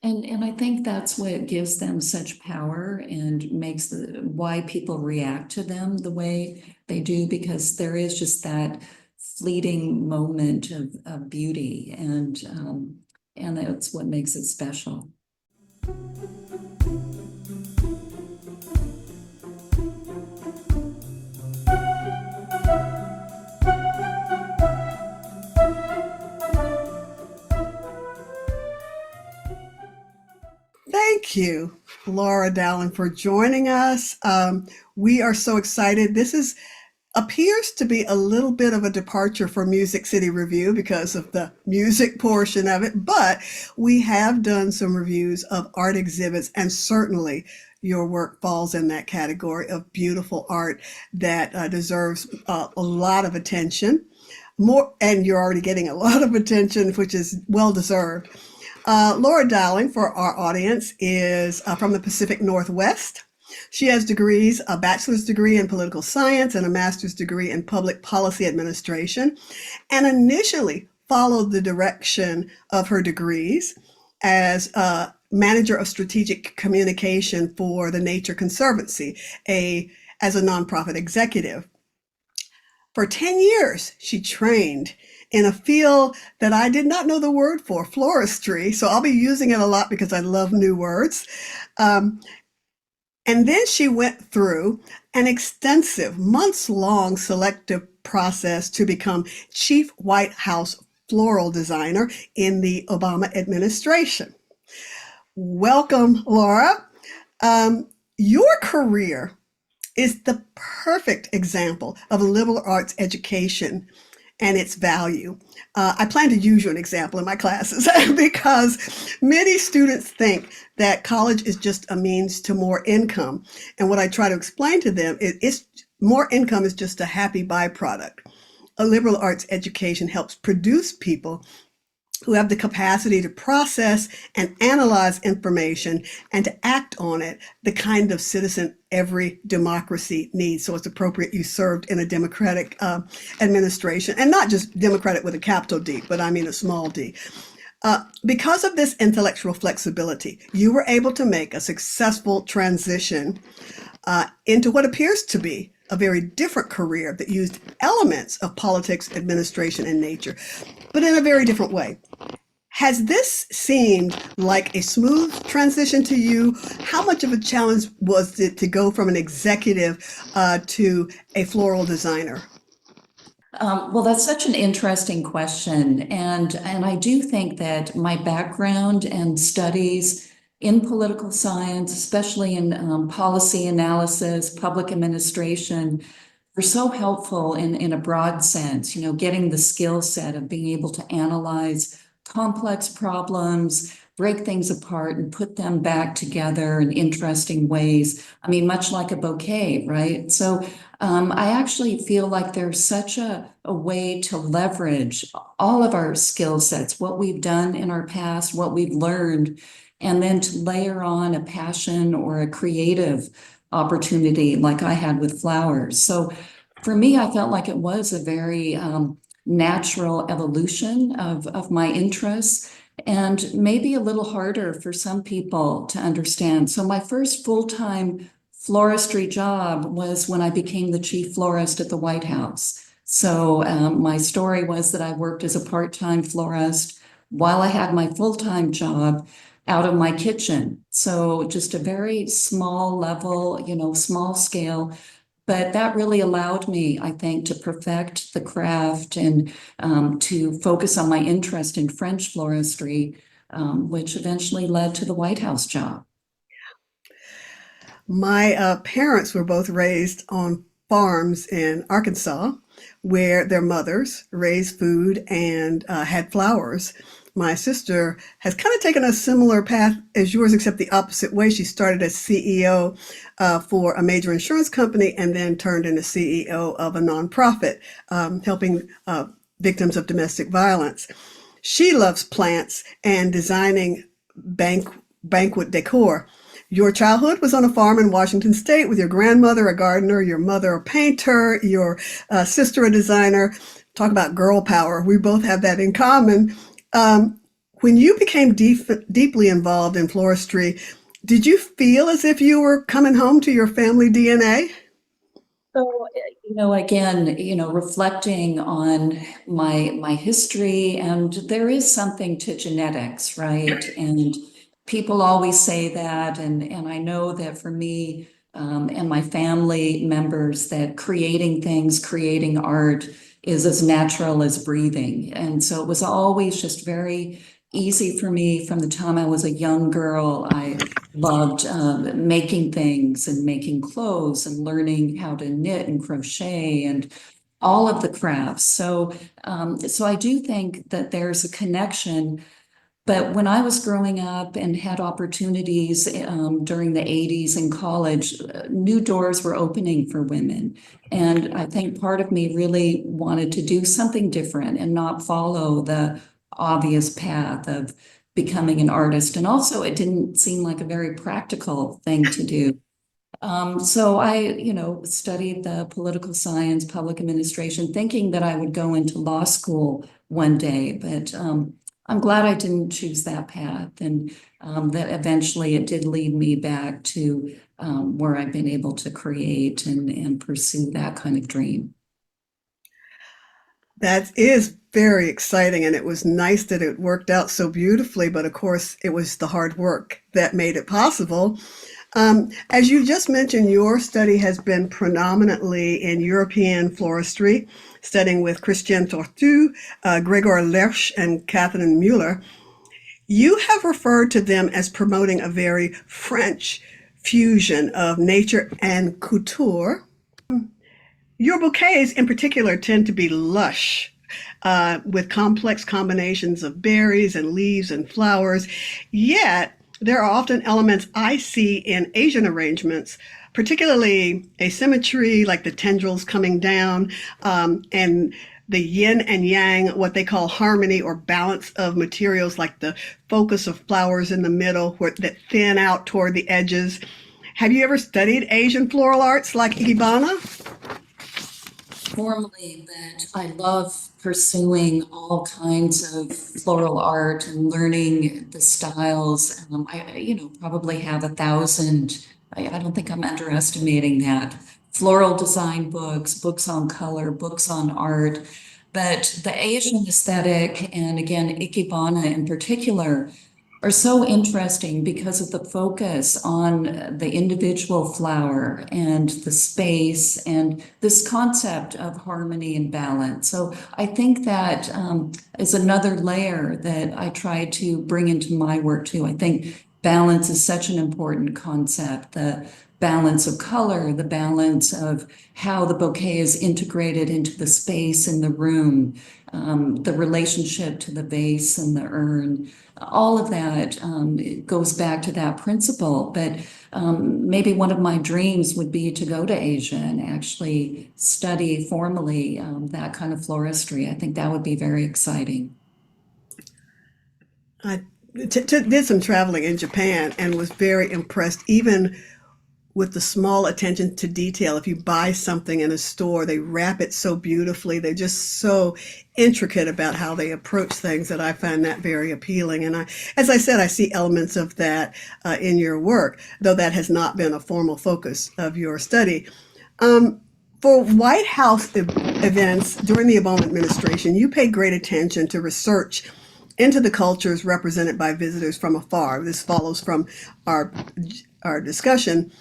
And I think that's what gives them such power and makes why people react to them the way they do, because there is just that fleeting moment of beauty, and that's what makes it special. Thank you, Laura Dowling, for joining us. We are so excited. This is appears to be a little bit of a departure for Music City Review because of the music portion of it, but we have done some reviews of art exhibits, and certainly your work falls in that category of beautiful art that deserves a lot of attention. More, and you're already getting a lot of attention, which is well deserved. Laura Dowling, for our audience, is from the Pacific Northwest. She has degrees, a bachelor's degree in political science and a master's degree in public policy administration, and initially followed the direction of her degrees as manager of strategic communication for the Nature Conservancy, as a nonprofit executive. For 10 years, she trained in a field that I did not know the word for, floristry. So I'll be using it a lot because I love new words. Um, and then she went through an extensive, months-long selective process to become Chief White House Floral Designer in the Obama administration. Welcome, Laura. Your career is the perfect example of liberal arts education and its value. I plan to use you an example in my classes because many students think that college is just a means to more income. And what I try to explain to them is more income is just a happy byproduct. A liberal arts education helps produce people who have the capacity to process and analyze information and to act on it, the kind of citizen every democracy needs. So it's appropriate you served in a democratic administration, and not just democratic with a capital D, but I mean a small d. Because of this intellectual flexibility, you were able to make a successful transition into what appears to be a very different career that used elements of politics, administration, and nature, but in a very different way. Has this seemed like a smooth transition to you? How much of a challenge was it to go from an executive to a floral designer? Well, that's such an interesting question, and I do think that my background and studies in political science, especially in policy analysis, public administration, were so helpful in a broad sense. You know, getting the skill set of being able to analyze complex problems, break things apart, and put them back together in interesting ways. I mean, much like a bouquet, right? So I actually feel like there's such a way to leverage all of our skill sets, what we've done in our past, what we've learned, and then to layer on a passion or a creative opportunity like I had with flowers. So for me, I felt like it was a very natural evolution of my interests, and maybe a little harder for some people to understand. So my first full-time floristry job was when I became the chief florist at the White House. So my story was that I worked as a part-time florist while I had my full-time job out of my kitchen. So just a very small level, you know, small scale. But that really allowed me, I think, to perfect the craft and to focus on my interest in French floristry, which eventually led to the White House job. My parents were both raised on farms in Arkansas where their mothers raised food and had flowers. My sister has kind of taken a similar path as yours, except the opposite way. She started as CEO for a major insurance company and then turned into CEO of a nonprofit helping victims of domestic violence. She loves plants and designing banquet decor. Your childhood was on a farm in Washington State with your grandmother, a gardener, your mother, a painter, your sister, a designer. Talk about girl power. We both have that in common. When you became deeply involved in floristry, did you feel as if you were coming home to your family DNA? So, again, reflecting on my history, and there is something to genetics, right? And people always say that, and I know that for me, and my family members, that creating things, creating art is as natural as breathing. And so it was always just very easy for me from the time I was a young girl. I loved making things and making clothes and learning how to knit and crochet and all of the crafts. So I do think that there's a connection. But when I was growing up and had opportunities during the 80s in college, new doors were opening for women. And I think part of me really wanted to do something different and not follow the obvious path of becoming an artist. And also, it didn't seem like a very practical thing to do. So I, studied the political science, public administration, thinking that I would go into law school one day, but I'm glad I didn't choose that path, and that eventually it did lead me back to where I've been able to create and pursue that kind of dream. That is very exciting, and it was nice that it worked out so beautifully. But of course, it was the hard work that made it possible. As you just mentioned, your study has been predominantly in European floristry, studying with Christian Tortu, Gregor Lersch, and Catherine Muller. You have referred to them as promoting a very French fusion of nature and couture. Your bouquets, in particular, tend to be lush, with complex combinations of berries and leaves and flowers. Yet, there are often elements I see in Asian arrangements, particularly asymmetry, like the tendrils coming down, and the yin and yang, what they call harmony or balance of materials, like the focus of flowers in the middle that thin out toward the edges. Have you ever studied Asian floral arts like Ikebana? Formally, that I love pursuing all kinds of floral art and learning the styles. I, probably have 1,000. I don't think I'm underestimating that. Floral design books, books on color, books on art. But the Asian aesthetic, and again, Ikebana in particular, are so interesting because of the focus on the individual flower and the space and this concept of harmony and balance. So I think that is another layer that I try to bring into my work too. I think balance is such an important concept. The balance of color, the balance of how the bouquet is integrated into the space in the room, the relationship to the vase and the urn, all of that it goes back to that principle. But maybe one of my dreams would be to go to Asia and actually study formally that kind of floristry. I think that would be very exciting. I did some traveling in Japan and was very impressed, even with the small attention to detail. If you buy something in a store, they wrap it so beautifully. They're just so intricate about how they approach things that I find that very appealing. And as I said, I see elements of that in your work, though that has not been a formal focus of your study. For White House events during the Obama administration, you paid great attention to research into the cultures represented by visitors from afar. This follows from our our discussion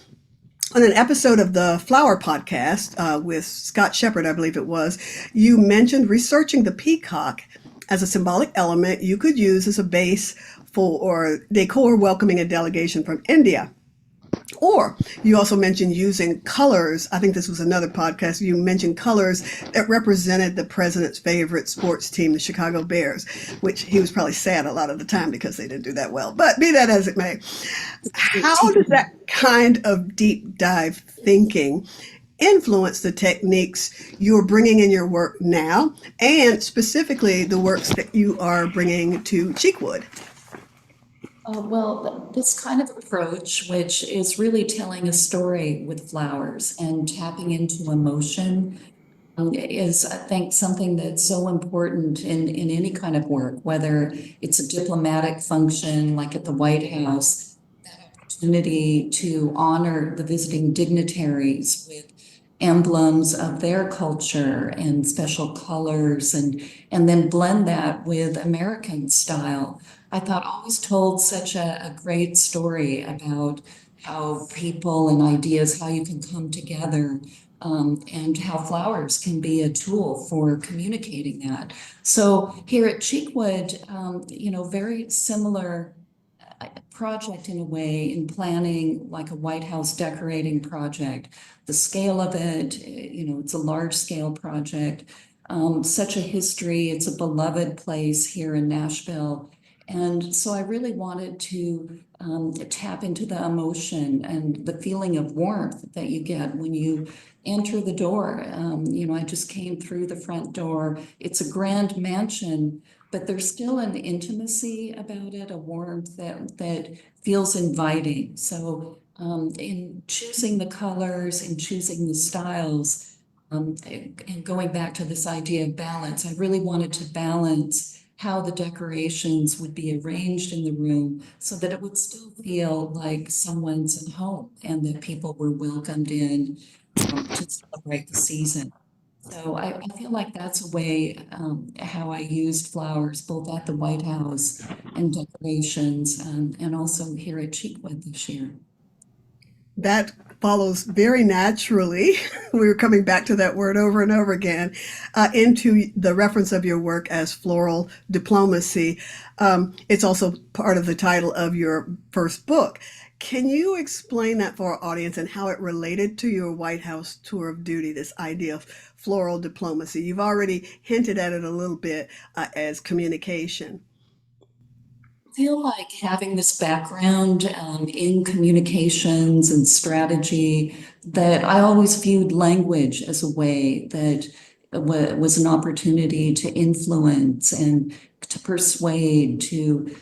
on an episode of the Flower podcast with Scott Shepard, I believe it was. You mentioned researching the peacock as a symbolic element you could use as a base for or decor welcoming a delegation from India. Or you also mentioned using colors. I think this was another podcast. You mentioned colors that represented the president's favorite sports team, the Chicago Bears, which he was probably sad a lot of the time because they didn't do that well. But be that as it may, how does that kind of deep dive thinking influence the techniques you're bringing in your work now, and specifically the works that you are bringing to Cheekwood? Well, this kind of approach, which is really telling a story with flowers and tapping into emotion, is, I think, something that's so important in any kind of work, whether it's a diplomatic function like at the White House, that opportunity to honor the visiting dignitaries with emblems of their culture and special colors and then blend that with American style. I thought always told such a great story about how people and ideas, how you can come together, and how flowers can be a tool for communicating that. So here at Cheekwood, very similar project in a way in planning like a White House decorating project. The scale of it, it's a large scale project. Such a history. It's a beloved place here in Nashville. And so I really wanted to tap into the emotion and the feeling of warmth that you get when you enter the door. I just came through the front door. It's a grand mansion, but there's still an intimacy about it, a warmth that feels inviting. So in choosing the colors and choosing the styles, and going back to this idea of balance, I really wanted to balance how the decorations would be arranged in the room so that it would still feel like someone's at home and that people were welcomed in to celebrate the season. So I feel like that's a way how I used flowers both at the White House and decorations and also here at Cheekwood this year. That follows very naturally. We were coming back to that word over and over again, into the reference of your work as floral diplomacy. It's also part of the title of your first book. Can you explain that for our audience and how it related to your White House tour of duty, this idea of floral diplomacy? You've already hinted at it a little bit, as communication. Feel like having this background in communications and strategy that I always viewed language as a way that was an opportunity to influence and to persuade, to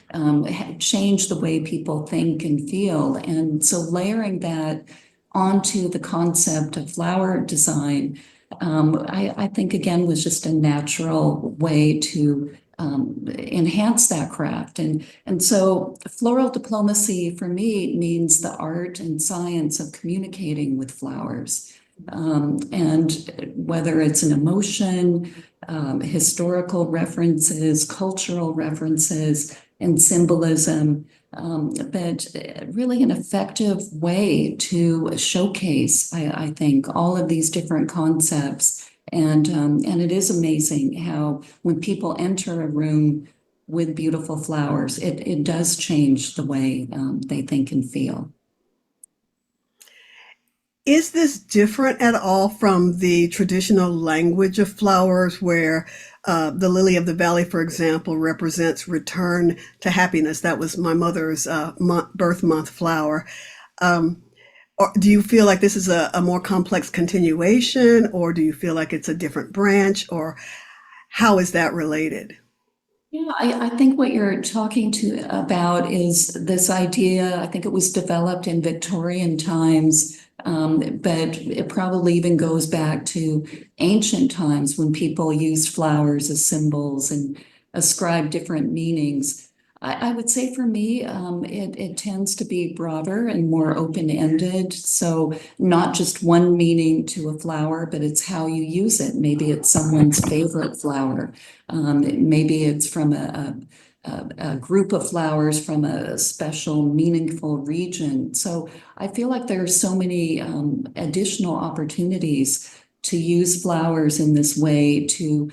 change the way people think and feel. And so layering that onto the concept of flower design, I think again was just a natural way to enhance that craft. And so floral diplomacy for me means the art and science of communicating with flowers. And whether it's an emotion, historical references, cultural references, and symbolism, but really an effective way to showcase, I think, all of these different concepts. And it is amazing how when people enter a room with beautiful flowers, it does change the way they think and feel. Is this different at all from the traditional language of flowers, where the lily of the valley, for example, represents return to happiness? That was my mother's birth month flower. Um, or do you feel like this is a more complex continuation, or do you feel like it's a different branch, or how is that related? Yeah, I think what you're talking to about is this idea. I think it was developed in Victorian times, but it probably even goes back to ancient times when people used flowers as symbols and ascribed different meanings. I would say for me, it tends to be broader and more open-ended. So not just one meaning to a flower, but it's how you use it. Maybe it's someone's favorite flower. Maybe it's from a group of flowers from a special, meaningful region. So I feel like there are so many additional opportunities to use flowers in this way to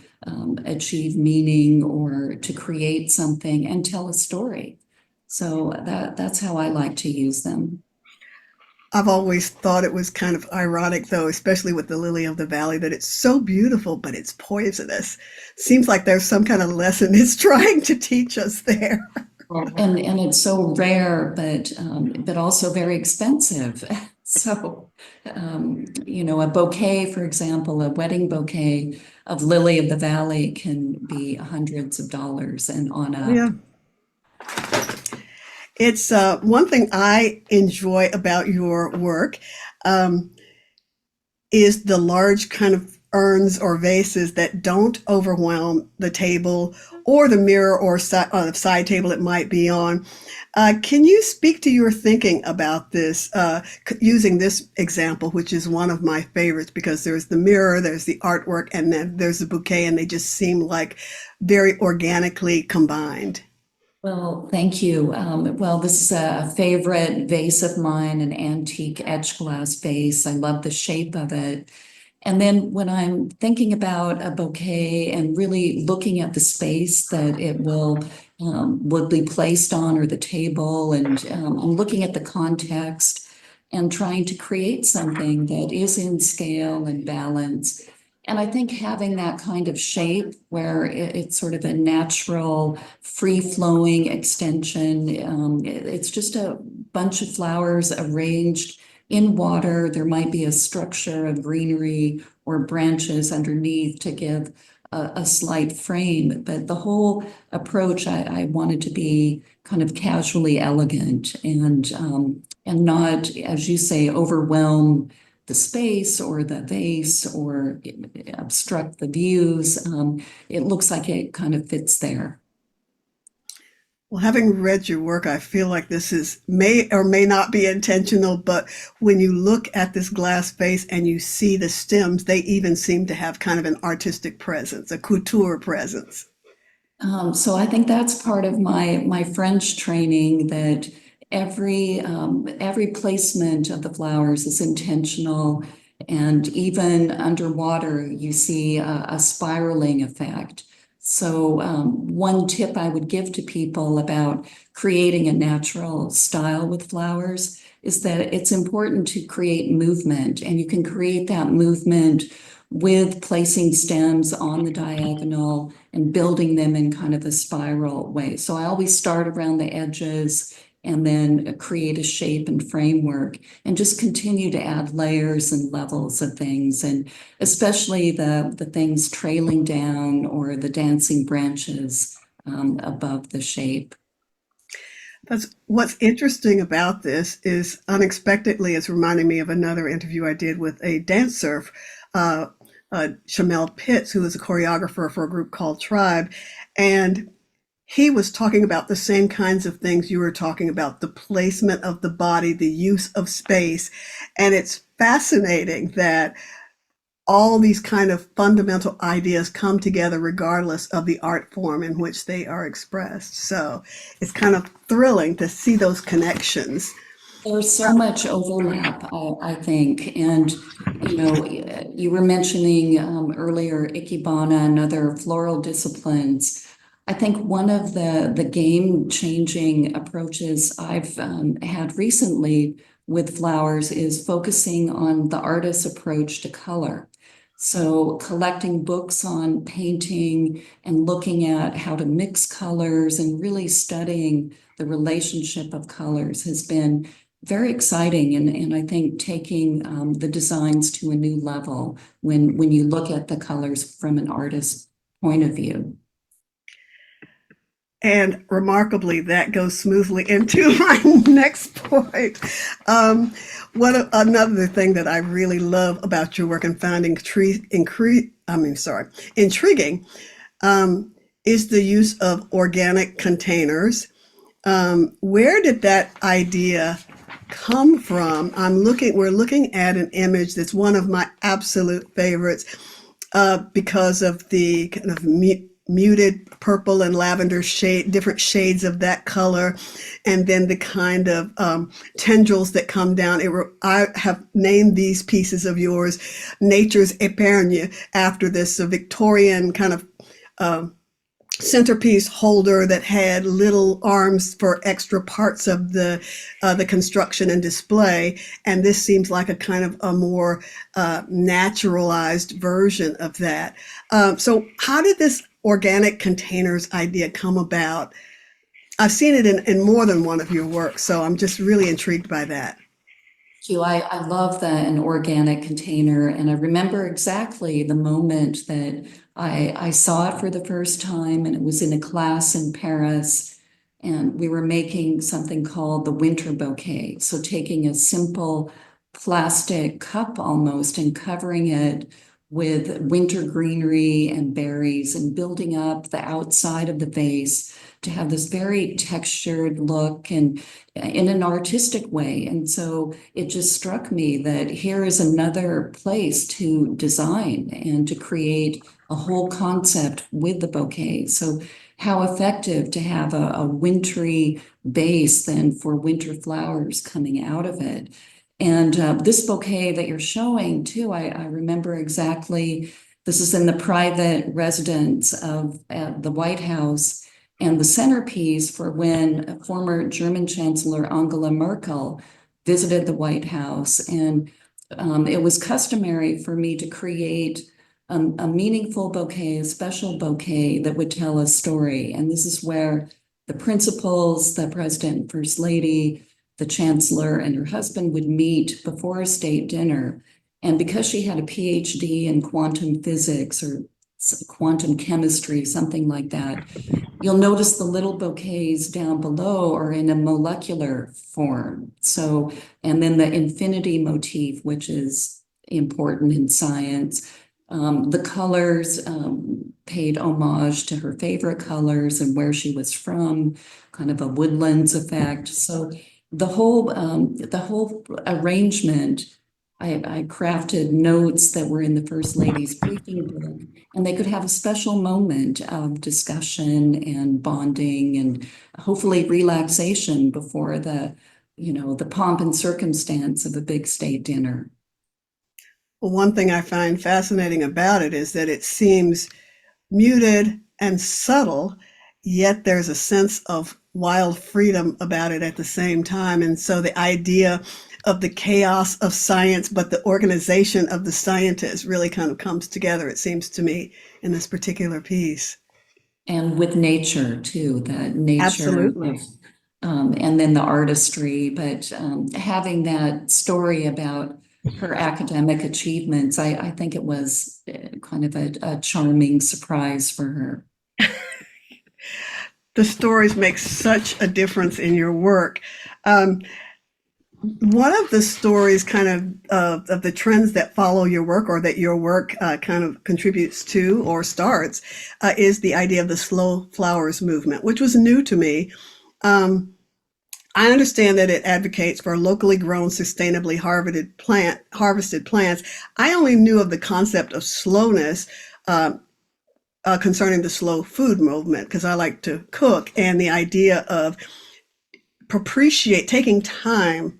achieve meaning or to create something and tell a story. So that's how I like to use them. I've always thought it was kind of ironic, though, especially with the lily of the valley, that it's so beautiful, but it's poisonous. Seems like there's some kind of lesson it's trying to teach us there. And it's so rare, but also very expensive. So, a bouquet, for example, a wedding bouquet of lily of the valley can be hundreds of dollars and on up. Yeah. It's one thing I enjoy about your work, um, is the large kind of urns or vases that don't overwhelm the table or the mirror or the side table it might be on. Can you speak to your thinking about this, using this example, which is one of my favorites because there's the mirror, there's the artwork, and then there's the bouquet, and they just seem like very organically combined. Well, thank you. Well, this is a favorite vase of mine, an antique etched glass vase. I love the shape of it. And then when I'm thinking about a bouquet and really looking at the space that it will be placed on or the table, and I'm looking at the context and trying to create something that is in scale and balance. And I think having that kind of shape where it's sort of a natural, free-flowing extension, it's just a bunch of flowers arranged in water. There might be a structure of greenery or branches underneath to give a slight frame, but the whole approach I wanted to be kind of casually elegant and not, as you say, overwhelm the space or the vase or obstruct the views. It looks like it kind of fits there. Well, having read your work, I feel like this is may or may not be intentional, but when you look at this glass vase and you see the stems, they even seem to have kind of an artistic presence, a couture presence. So I think that's part of my French training, that every placement of the flowers is intentional, and even underwater you see a spiraling effect. So one tip I would give to people about creating a natural style with flowers is that it's important to create movement, and you can create that movement with placing stems on the diagonal and building them in kind of a spiral way. So I always start around the edges and then create a shape and framework and just continue to add layers and levels of things, and especially the things trailing down or the dancing branches above the shape. That's what's interesting about this is unexpectedly it's reminding me of another interview I did with a dancer, uh, Shamel Pitts, who is a choreographer for a group called Tribe, and he was talking about the same kinds of things you were talking about, the placement of the body, the use of space, and it's fascinating that all these kind of fundamental ideas come together regardless of the art form in which they are expressed. So it's kind of thrilling to see those connections. There's so much overlap, I think. And, you know, you were mentioning earlier Ikebana and other floral disciplines. I think one of the game-changing approaches I've had recently with flowers is focusing on the artist's approach to color. So collecting books on painting and looking at how to mix colors and really studying the relationship of colors has been very exciting, and I think taking the designs to a new level when you look at the colors from an artist's point of view. And remarkably, that goes smoothly into my next point. Another thing that I really love about your work and found intriguing, is the use of organic containers. Where did that idea come from? We're looking at an image that's one of my absolute favorites, because of the kind of muted purple and lavender shade, different shades of that color, and then the kind of tendrils that come down. I have named these pieces of yours Nature's Épargne, after this Victorian kind of centerpiece holder that had little arms for extra parts of the construction and display. And this seems like a kind of a more naturalized version of that. So how did this organic containers idea come about? I've seen it in more than one of your works, so I'm just really intrigued by that. I love an organic container, and I remember exactly the moment that I saw it for the first time, and it was in a class in Paris, and we were making something called the winter bouquet. So taking a simple plastic cup almost and covering it with winter greenery and berries and building up the outside of the vase to have this very textured look and in an artistic way. And so it just struck me that here is another place to design and to create a whole concept with the bouquet. So how effective to have a wintry base then for winter flowers coming out of it. And this bouquet that you're showing too, I remember exactly, this is in the private residence of the White House. And the centerpiece for when former German Chancellor Angela Merkel visited the White House. And it was customary for me to create a meaningful bouquet, a special bouquet that would tell a story. And this is where the principals, the president and first lady, the chancellor and her husband would meet before a state dinner. And because she had a PhD in quantum physics or quantum chemistry, something like that, you'll notice the little bouquets down below are in a molecular form. So, and then the infinity motif, which is important in science. The colors paid homage to her favorite colors and where she was from, kind of a woodlands effect. So the whole arrangement, I crafted notes that were in the First Lady's briefing book, and they could have a special moment of discussion and bonding and hopefully relaxation before the pomp and circumstance of a big state dinner. Well, one thing I find fascinating about it is that it seems muted and subtle, yet there's a sense of wild freedom about it at the same time. And so the idea of the chaos of science, but the organization of the scientists really kind of comes together, it seems to me, in this particular piece. And with nature too, the nature Absolutely. of, and then the artistry, but having that story about her academic achievements, I think it was kind of a charming surprise for her. The stories make such a difference in your work. Um, One of the stories kind of the trends that follow your work or that your work kind of contributes to or starts is the idea of the slow flowers movement, which was new to me. Um, I understand that it advocates for locally grown, sustainably harvested plants. I only knew of the concept of slowness concerning the slow food movement because I like to cook, and the idea of taking time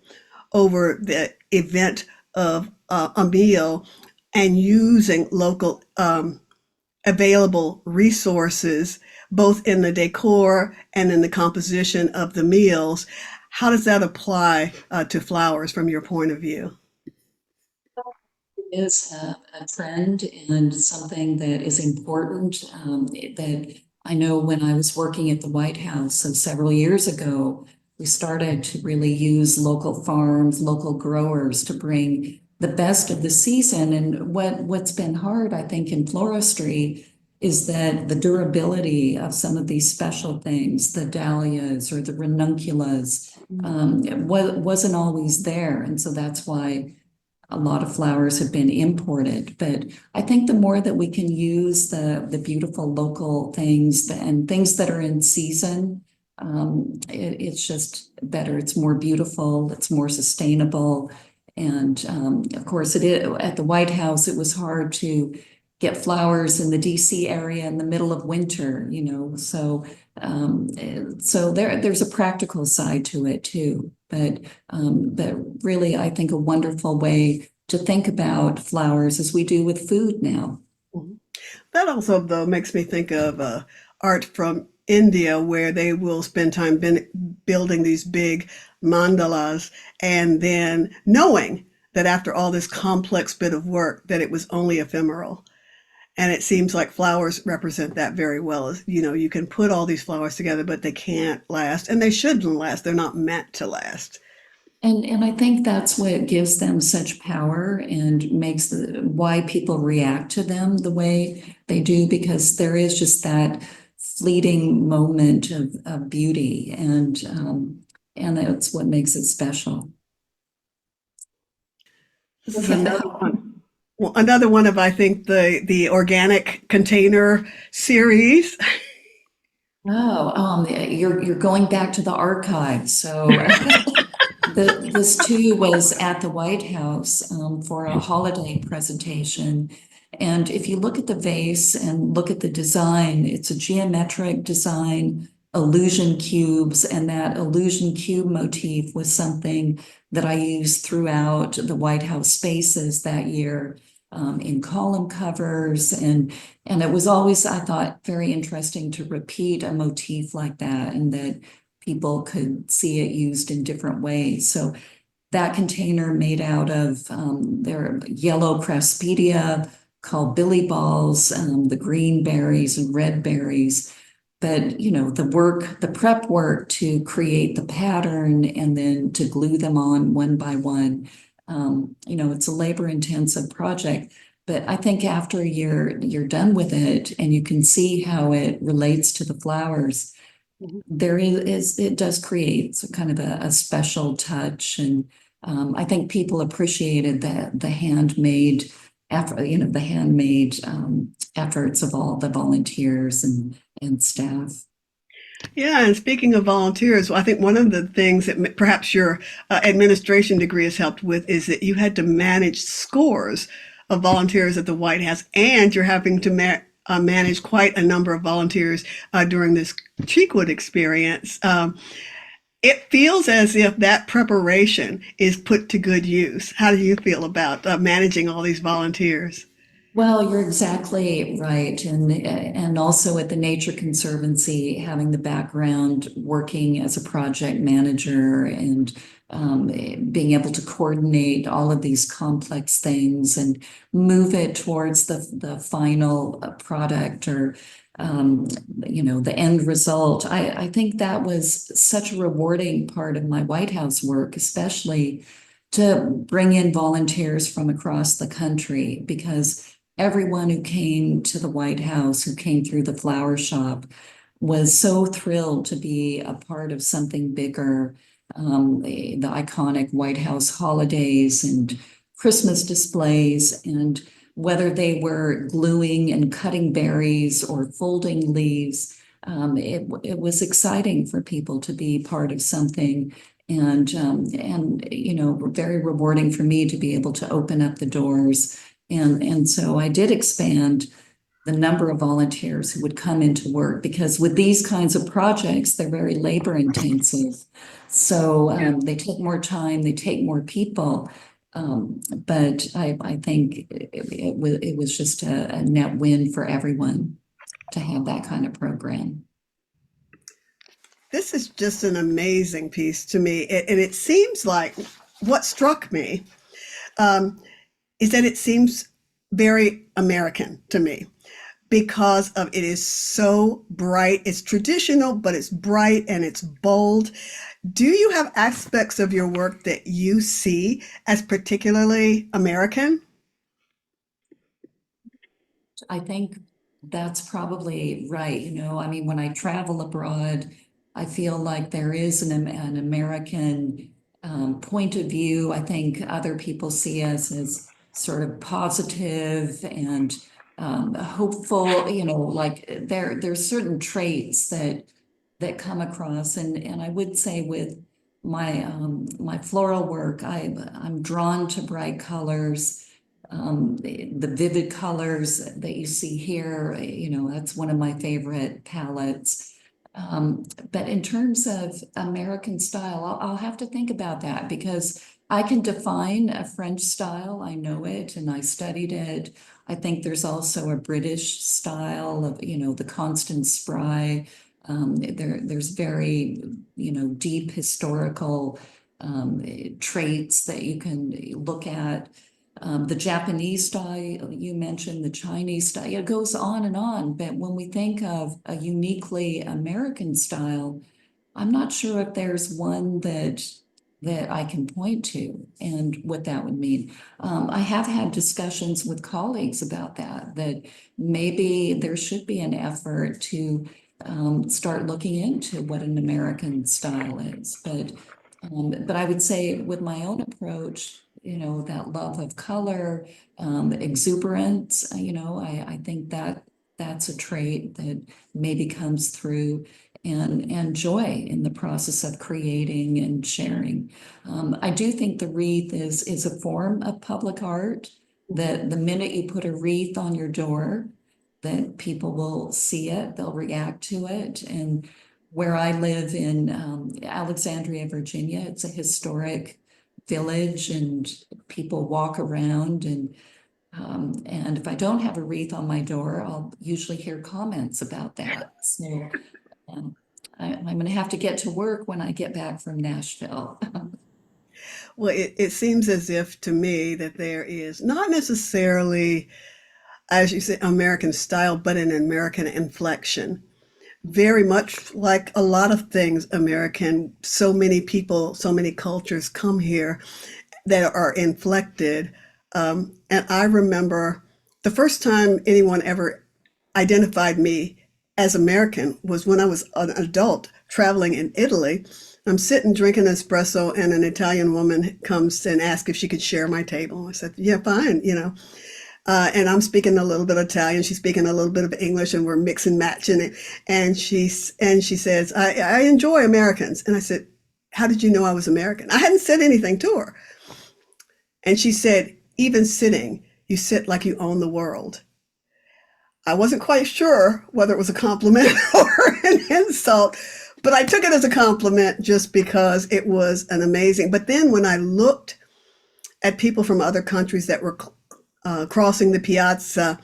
over the event of a meal and using local available resources, both in the decor and in the composition of the meals. How does that apply to flowers from your point of view? Is a trend and something that is important that I know when I was working at the White House, so several years ago, we started to really use local farms, local growers to bring the best of the season. And what's been hard, I think, in floristry is that the durability of some of these special things, the dahlias or the ranunculus, wasn't always there. And so that's why a lot of flowers have been imported, but I think the more that we can use the beautiful local things and things that are in season, it's just better. It's more beautiful. It's more sustainable. And of course, it is, at the White House, it was hard to get flowers in the DC area in the middle of winter, so there's a practical side to it too. But really, I think a wonderful way to think about flowers as we do with food now. Mhm. That also, though, makes me think of art from India, where they will spend time building these big mandalas, and then knowing that after all this complex bit of work, that it was only ephemeral. And it seems like flowers represent that very well. As you know, you can put all these flowers together, but they can't last, and they shouldn't last. They're not meant to last. And I think that's what gives them such power and makes why people react to them the way they do, because there is just that fleeting moment of beauty, and that's what makes it special. This is Okay. another one. Well, another one of, I think, the organic container series. Oh, you're going back to the archives. So this too was at the White House for a holiday presentation. And if you look at the vase and look at the design, it's a geometric design, illusion cubes, and that illusion cube motif was something that I used throughout the White House spaces that year in column covers. And it was always, I thought, very interesting to repeat a motif like that and that people could see it used in different ways. So that container made out of their yellow craspedia called billy balls, the green berries and red berries. But you know, the prep work to create the pattern and then to glue them on one by one, you know, it's a labor-intensive project. But I think after you're done with it and you can see how it relates to the flowers, it does create kind of a special touch. And I think people appreciated the handmade effort, you know, the handmade efforts of all the volunteers and staff. Yeah, and speaking of volunteers, well, I think one of the things that perhaps your administration degree has helped with is that you had to manage scores of volunteers at the White House, and you're having to manage quite a number of volunteers during this Cheekwood experience. It feels as if that preparation is put to good use. How do you feel about managing all these volunteers? Well, you're exactly right. And also at the Nature Conservancy, having the background working as a project manager and being able to coordinate all of these complex things and move it towards the final product or you know, the end result. I think that was such a rewarding part of my White House work, especially to bring in volunteers from across the country because everyone who came to the White House, who came through the flower shop, was so thrilled to be a part of something bigger. The iconic White House holidays and Christmas displays, and whether they were gluing and cutting berries or folding leaves, it was exciting for people to be part of something. And you know, very rewarding for me to be able to open up the doors and so I did expand the number of volunteers who would come into work because with these kinds of projects, they're very labor intensive. So they take more time, they take more people. But I think it was just a net win for everyone to have that kind of program. This is just an amazing piece to me. And it seems like what struck me is that it seems very American to me because of it is so bright. It's traditional, but it's bright and it's bold. Do you have aspects of your work that you see as particularly American? I think that's probably right. You know, I mean, when I travel abroad, I feel like there is an American point of view. I think other people see us as sort of positive and hopeful. You know, like there's certain traits that come across, and I would say with my floral work, I'm drawn to bright colors the vivid colors that you see here, you know, that's one of my favorite palettes. But in terms of American style, I'll have to think about that because I can define a French style. I know it and I studied it. I think there's also a British style of, you know, the Constant Spry. There's very, you know, deep historical traits that you can look at. The Japanese style you mentioned, the Chinese style, it goes on and on. But when we think of a uniquely American style, I'm not sure if there's one that I can point to and what that would mean. I have had discussions with colleagues about that maybe there should be an effort to start looking into what an American style is. But I would say with my own approach, that love of color, exuberance, I think that that's a trait that maybe comes through and joy in the process of creating and sharing. I do think the wreath is a form of public art, that the minute you put a wreath on your door, that people will see it, they'll react to it. And where I live in Alexandria, Virginia, it's a historic village and people walk around and if I don't have a wreath on my door, I'll usually hear comments about that. So um, I'm going to have to get to work when I get back from Nashville. Well, it seems as if to me that there is not necessarily, as you say, American style, but an American inflection. Very much like a lot of things American, so many people, so many cultures come here that are inflected. And I remember the first time anyone ever identified me as American was when I was an adult traveling in Italy. I'm sitting drinking espresso, and an Italian woman comes and asks if she could share my table. I said, "Yeah, fine," you know. And I'm speaking a little bit of Italian. She's speaking a little bit of English, and we're mixing, matching it. And she says, "I enjoy Americans." And I said, "How did you know I was American?" I hadn't said anything to her. And she said, "Even sitting, you sit like you own the world." I wasn't quite sure whether it was a compliment or an insult, but I took it as a compliment just because it was an amazing. But then when I looked at people from other countries that were crossing the piazza,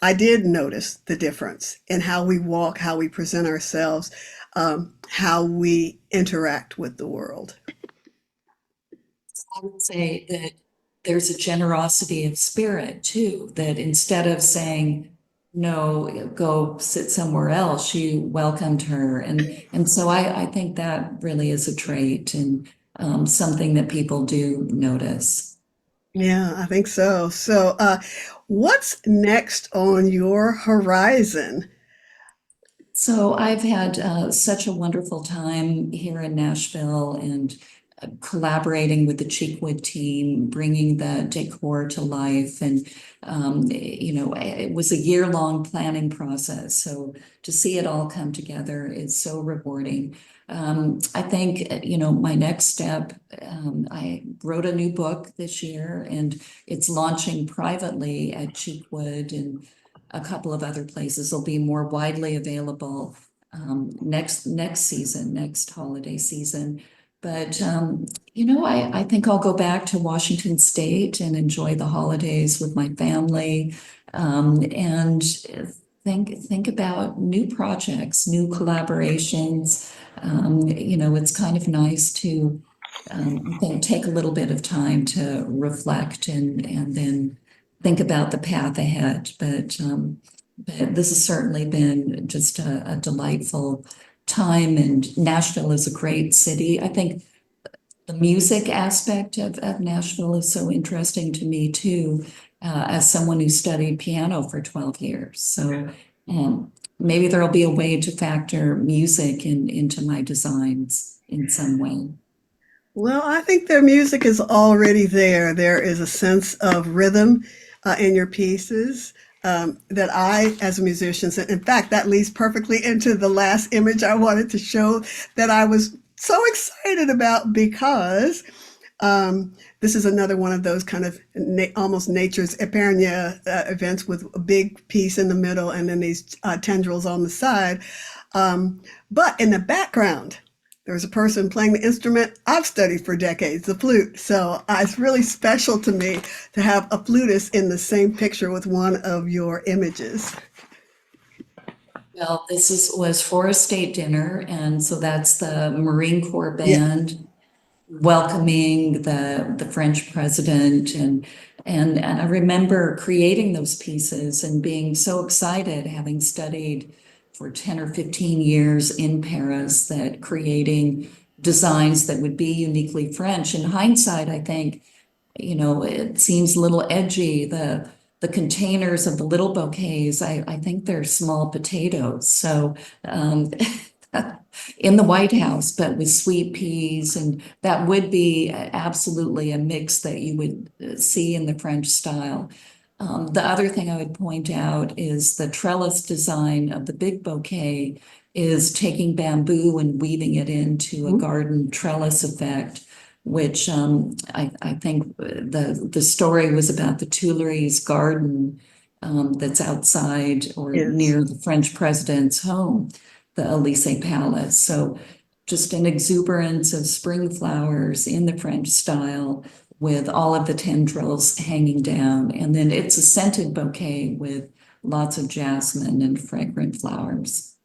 I did notice the difference in how we walk, how we present ourselves, how we interact with the world. I would say that there's a generosity of spirit too, that instead of saying, no, go sit somewhere else, she welcomed her. And so I think that really is a trait and something that people do notice. Yeah, I think so. So, what's next on your horizon? So I've had such a wonderful time here in Nashville and collaborating with the Cheekwood team, bringing the decor to life. And, it was a year-long planning process. So to see it all come together is so rewarding. I think, my next step, I wrote a new book this year and it's launching privately at Cheekwood and a couple of other places. Will be more widely available next season, next holiday season. But I think I'll go back to Washington State and enjoy the holidays with my family, and think about new projects, new collaborations. It's kind of nice to I think take a little bit of time to reflect and then think about the path ahead. But this has certainly been just a delightful time, and Nashville is a great city. I think the music aspect of Nashville is so interesting to me too, as someone who studied piano for 12 years. So maybe there'll be a way to factor music into my designs in some way. Well, I think their music is already there. There is a sense of rhythm in your pieces that I, as a musician, in fact, that leads perfectly into the last image I wanted to show that I was so excited about because this is another one of those kind of almost nature's epergne events with a big piece in the middle and then these tendrils on the side. But in the background, there's a person playing the instrument I've studied for decades, the flute. So it's really special to me to have a flutist in the same picture with one of your images. Well, was for a state dinner, and so that's the Marine Corps Yeah. band welcoming the French president and I remember creating those pieces and being so excited, having studied for 10 or 15 years in Paris, that creating designs that would be uniquely French. In hindsight, I think, it seems a little edgy. The containers of the little bouquets, I think they're small potatoes. So in the White House, but with sweet peas, and that would be absolutely a mix that you would see in the French style. The other thing I would point out is the trellis design of the big bouquet is taking bamboo and weaving it into a garden trellis effect, which I think the story was about the Tuileries garden that's outside or Yes. near the French president's home, the Elysee Palace. So just an exuberance of spring flowers in the French style with all of the tendrils hanging down. And then it's a scented bouquet with lots of jasmine and fragrant flowers.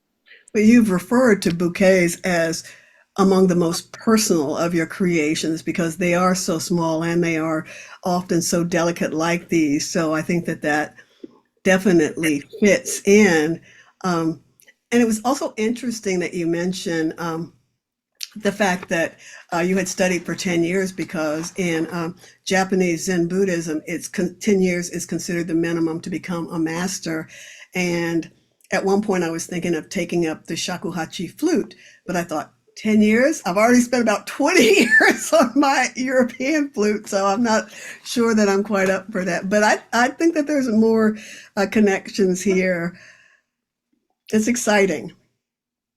But you've referred to bouquets as among the most personal of your creations because they are so small and they are often so delicate like these. So I think that that definitely fits in. Um, and it was also interesting that you mentioned the fact that you had studied for 10 years because in Japanese Zen Buddhism, 10 years is considered the minimum to become a master. And at one point, I was thinking of taking up the shakuhachi flute, but I thought, 10 years? I've already spent about 20 years on my European flute, so I'm not sure that I'm quite up for that. But I think that there's more connections here. It's exciting.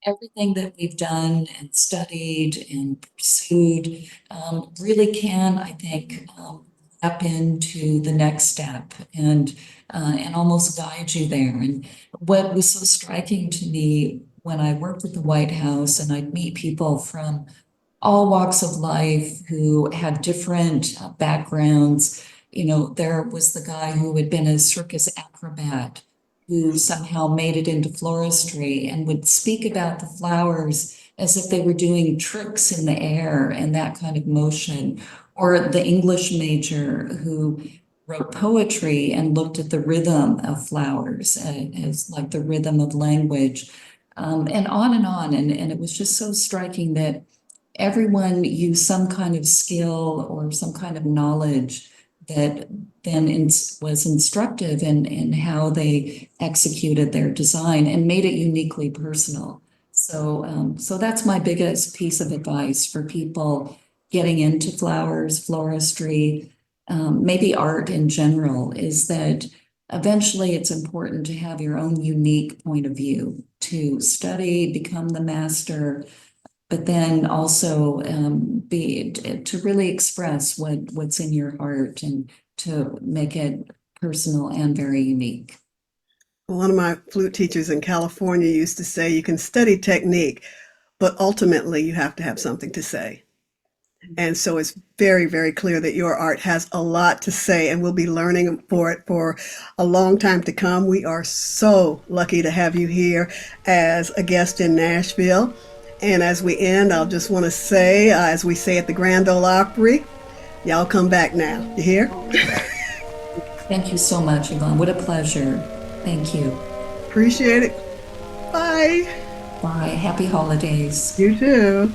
Everything that we've done and studied and pursued really can, I think, step into the next step and almost guide you there. And what was so striking to me when I worked at the White House and I'd meet people from all walks of life who had different backgrounds. You know, there was the guy who had been a circus acrobat who somehow made it into floristry and would speak about the flowers as if they were doing tricks in the air and that kind of motion. Or the English major who wrote poetry and looked at the rhythm of flowers as like the rhythm of language, and on and on. And it was just so striking that everyone used some kind of skill or some kind of knowledge that then was instructive in how they executed their design and made it uniquely personal. So that's my biggest piece of advice for people getting into flowers, floristry, maybe art in general, is that eventually it's important to have your own unique point of view, to study, become the master, but then also be to really express what's in your heart and to make it personal and very unique. One of my flute teachers in California used to say, you can study technique, but ultimately you have to have something to say. And so it's very, very clear that your art has a lot to say, and we'll be learning for it for a long time to come. We are so lucky to have you here as a guest in Nashville. And as we end, I'll just want to say, as we say at the Grand Ole Opry, y'all come back now. You hear? Thank you so much, Yvonne. What a pleasure. Thank you. Appreciate it. Bye. Bye. Happy holidays. You too.